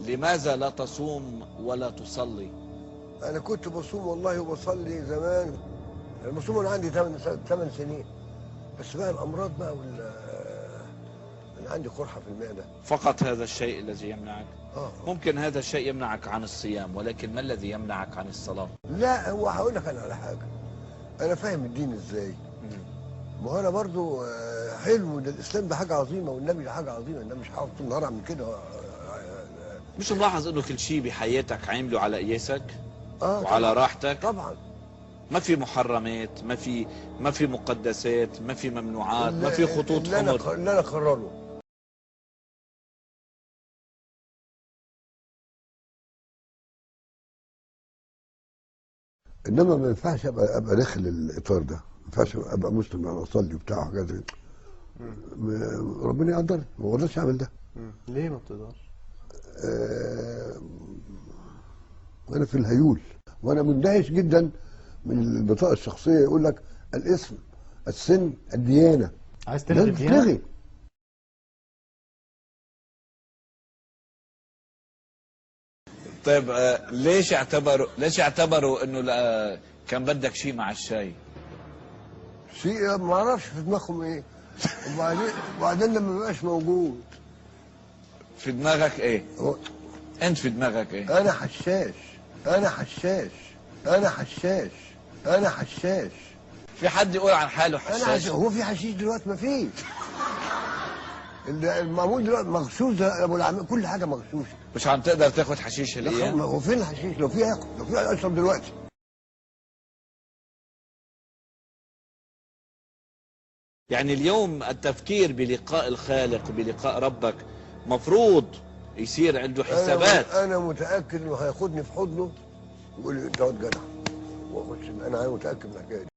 لماذا لا تصوم ولا تصلي؟ انا كنت بصوم والله وبصلي زمان. انا بصوم وانا عندي 8 سنين. بس بقى الامراض بقى انا عندي قرحه في المعده. فقط هذا الشيء الذي يمنعك؟ اه ممكن هذا الشيء يمنعك عن الصيام، ولكن ما الذي يمنعك عن الصلاة؟ لا، هو هقول لك انا على حاجه. انا فاهم الدين ازاي. ما هو انا برضو حلو ده الاسلام، ده حاجه عظيمه، والنبي ده حاجه عظيمه. النبي مش هقعد طول النهار اعمل كده. مش ملاحظ انه كل شيء بحياتك عامله على قياسك وعلى طبعا. راحتك؟ طبعا. ما في محرمات، ما في مقدسات، ما في ممنوعات، ما في خطوط حمر. اللي انا اقرره. انما ما ينفعش ابقى داخل الاطار ده. ما ينفعش ابقى مسلم انا اصلي وبتاع وحاجات زي كده. ربنا يقدرني، ما اقدرش اعمل ده. ليه ما بتقدرش؟ وانا في الهيول، وانا مندهش جدا من البطاقه الشخصيه. يقول لك الاسم، السن، الديانه. عايز تلغي الديانه؟ تلغي. طيب ليش اعتبروا انه كان بدك شيء مع الشاي؟ شيء ما اعرفش في دماغهم ايه. وبعدين لما ما بقاش موجود. في دماغك ايه؟ انت في دماغك ايه؟ انا حشاش. انا حشاش. انا حشاش. انا حشاش. في حد يقول عن حاله حشاش؟ هو في حشيش دلوقتي؟ ما فيش. المعمول دلوقتي مغشوش ده ابو العميل، كل حاجه مغشوشه. مش عم تقدر تاخد حشيش الايام؟ هو فين الحشيش؟ لو في اشرب دلوقتي. يعني اليوم التفكير بلقاء الخالق وبلقاء ربك مفروض يصير عنده حسابات. انا متاكد انه هياخدني في حضنه ويقول لي انت واد جدع، واخش. انا متاكد من الحكايه دي.